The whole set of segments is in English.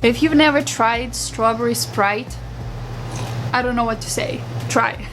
If you've never tried strawberry Sprite, I don't know what to say. Try.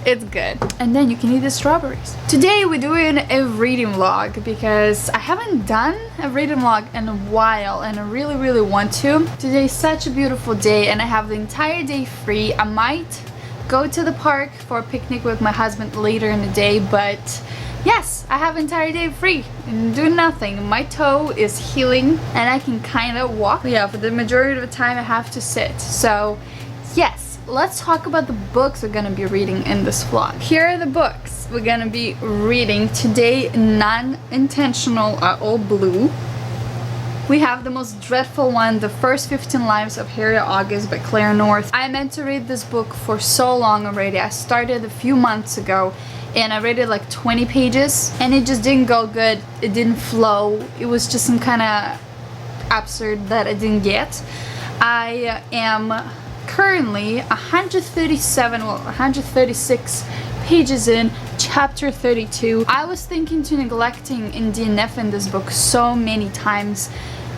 It's good. And then you can eat the strawberries. Today we're doing a reading vlog because I haven't done a reading vlog in a while and I really want to. Today's such a beautiful day and I have the entire day free. I might go to the park for a picnic with my husband later in the day, but yes, I have an entire day free and do nothing. My toe is healing and I can kind of walk. Yeah, for the majority of the time I have to sit. So yes. Let's talk about the books we're gonna be reading in this vlog. Here are the books we're gonna be reading today. Non-intentional are all blue. We have the most dreadful one, The First 15 Lives of Harry August by Claire North. I meant to read this book for so long already. I started a few months ago and I read it like 20 pages and it just didn't go good. It didn't flow. It was just some kind of absurd that I didn't get. I am currently 136 pages in, chapter 32. I was thinking to neglecting in DNF in this book so many times.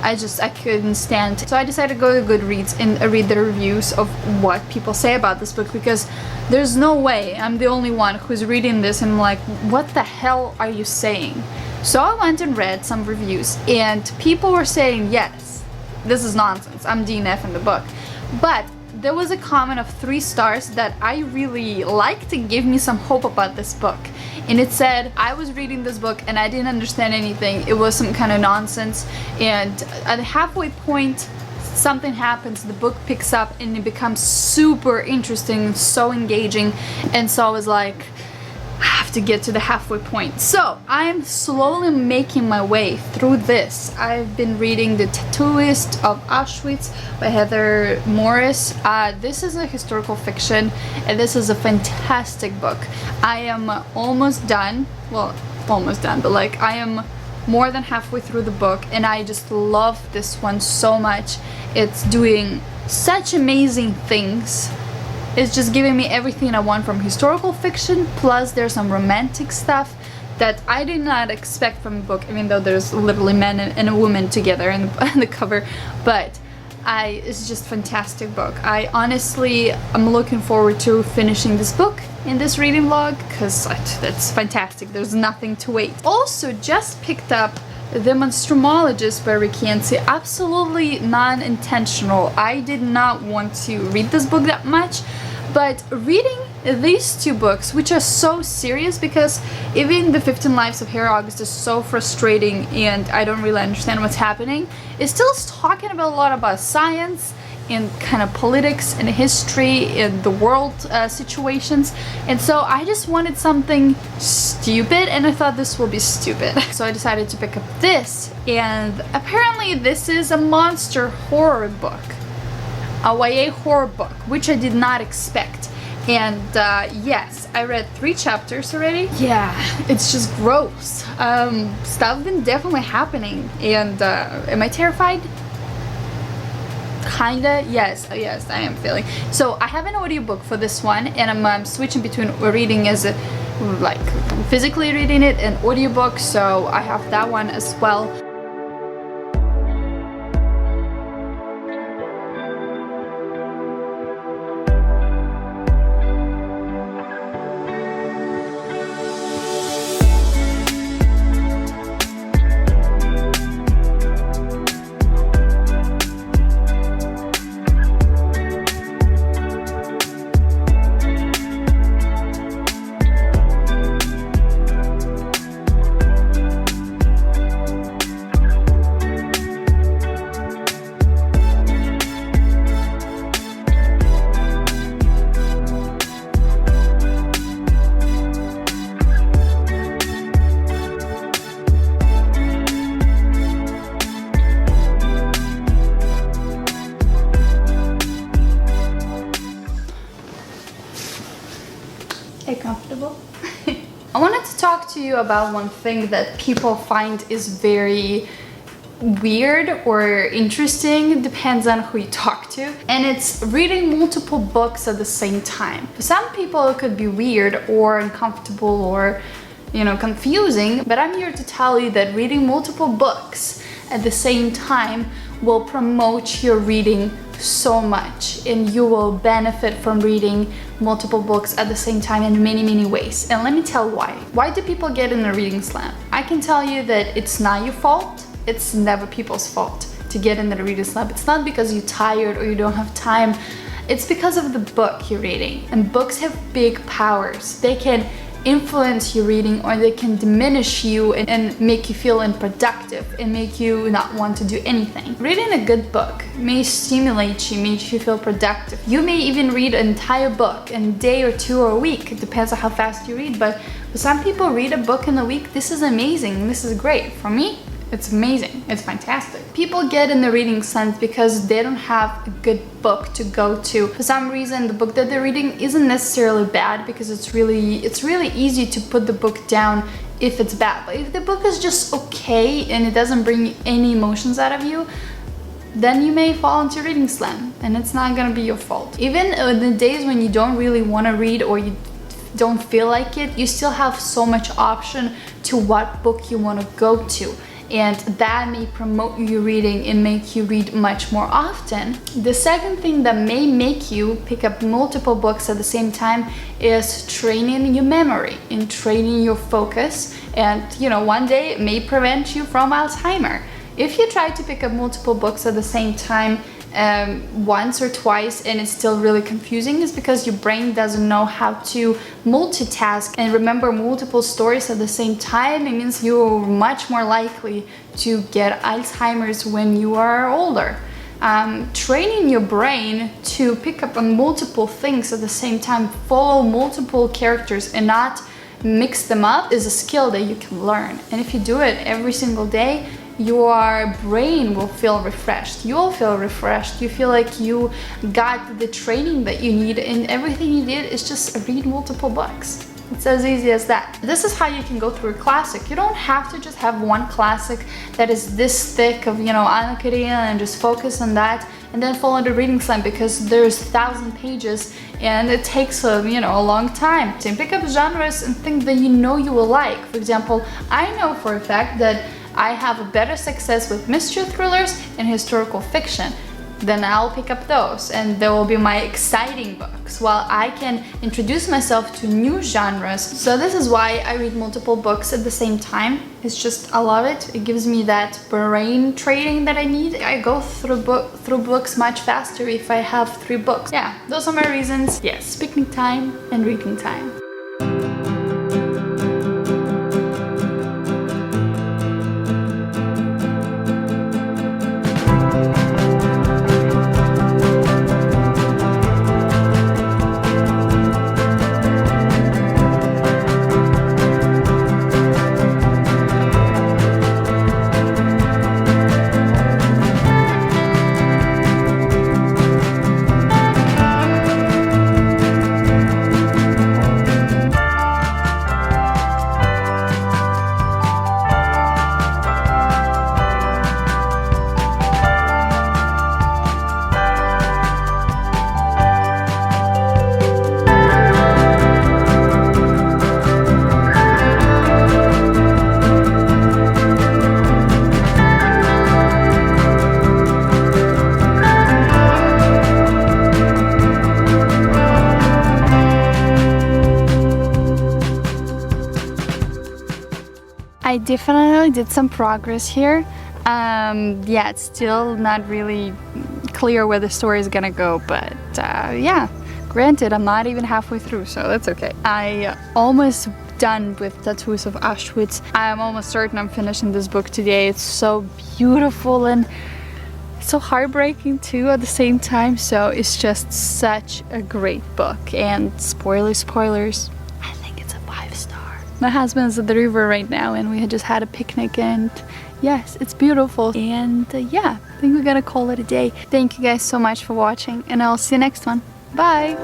I couldn't stand. So I decided to go to Goodreads and read the reviews of what people say about this book, because there's no way I'm the only one who's reading this and I'm like, what the hell are you saying? So I went and read some reviews and people were saying, yes, this is nonsense, I'm DNF in the book. But there was a comment of 3 stars that I really liked to give me some hope about this book. And it said, I was reading this book and I didn't understand anything. It was some kind of nonsense. And at the halfway point, something happens, the book picks up and it becomes super interesting, so engaging. And so I was like, I have to get to the halfway point. So I'm slowly making my way through this. I've been reading The Tattooist of Auschwitz by Heather Morris. This is a historical fiction and this is a fantastic book. I am almost done, well, almost done, but like I am more than halfway through the book and I just love this one so much. It's doing such amazing things. It's just giving me everything I want from historical fiction, plus there's some romantic stuff that I did not expect from the book, even though there's literally men and a woman together in the cover. But it's just a fantastic book. I honestly am looking forward to finishing this book in this reading vlog, because that's fantastic. There's nothing to wait. Also just picked up The Monstrumologist by Rick Yancey. Absolutely non-intentional. I did not want to read this book that much, but reading these 2 books, which are so serious, because even The 15 Lives of Harry August is so frustrating and I don't really understand what's happening, it's still talking about a lot about science and kind of politics and history and the world situations, and so I just wanted something stupid and I thought this will be stupid. So I decided to pick up this, and apparently this is a monster horror book, a YA horror book, which I did not expect. And yes, I read 3 chapters already. Yeah, it's just gross. Stuff been definitely happening, and am I terrified? Kinda, yes, yes, I am feeling. So I have an audiobook for this one, and I'm switching between reading as like physically reading it and audiobook, so I have that one as well. Comfortable. I wanted to talk to you about one thing that people find is very weird or interesting, depends on who you talk to, and it's reading multiple books at the same time. For some people it could be weird or uncomfortable or, you know, confusing, but I'm here to tell you that reading multiple books at the same time will promote your reading so much, and you will benefit from reading multiple books at the same time in many ways. And let me tell why do people get in a reading slump? I can tell you that it's not your fault. It's never people's fault to get in the reading slump. It's not because you're tired or you don't have time. It's because of the book you're reading. And books have big powers. They can influence your reading, or they can diminish you and make you feel unproductive and make you not want to do anything. Reading a good book may stimulate you, make you feel productive. You may even read an entire book in a day or two or a week. It depends on how fast you read, but for some people, read a book in a week. This is amazing. This is great. For me, it's amazing. It's fantastic. People get in the reading slump because they don't have a good book to go to. For some reason, the book that they're reading isn't necessarily bad, because it's really easy to put the book down if it's bad. But if the book is just okay and it doesn't bring any emotions out of you, then you may fall into reading slump, and it's not gonna be your fault. Even in the days when you don't really want to read or you don't feel like it, you still have so much option to what book you want to go to. And that may promote your reading and make you read much more often. The second thing that may make you pick up multiple books at the same time is training your memory and training your focus. And one day it may prevent you from Alzheimer. If you try to pick up multiple books at the same time once or twice and it's still really confusing, is because your brain doesn't know how to multitask and remember multiple stories at the same time. It means you're much more likely to get Alzheimer's when you are older. Training your brain to pick up on multiple things at the same time, follow multiple characters and not mix them up, is a skill that you can learn. And if you do it every single day, your brain will feel refreshed. You'll feel refreshed. You feel like you got the training that you need, and everything you did is just read multiple books. It's as easy as that. This is how you can go through a classic. You don't have to just have one classic that is this thick of, Anna Karenina, and just focus on that and then fall into reading slump because there's 1,000 pages and it takes a long time. So pick up genres and think that you will like. For example, I know for a fact that I have a better success with mystery thrillers and historical fiction. Then I'll pick up those, and they will be my exciting books, while I can introduce myself to new genres. So this is why I read multiple books at the same time. It's just, I love it. It gives me that brain training that I need. I go through books much faster if I have 3 books. Yeah, those are my reasons. Yes, picnic time and reading time. I definitely did some progress here. Yeah, it's still not really clear where the story is gonna go, but yeah, granted, I'm not even halfway through, so that's okay. I almost done with Tattoos of Auschwitz. I'm almost certain I'm finishing this book today. It's so beautiful and so heartbreaking too at the same time, so it's just such a great book. And spoilers, I think it's a 5-star. My husband's at the river right now and we had just had a picnic, and yes, it's beautiful. And yeah, I think we're gonna call it a day. Thank you guys so much for watching, and I'll see you next one. Bye!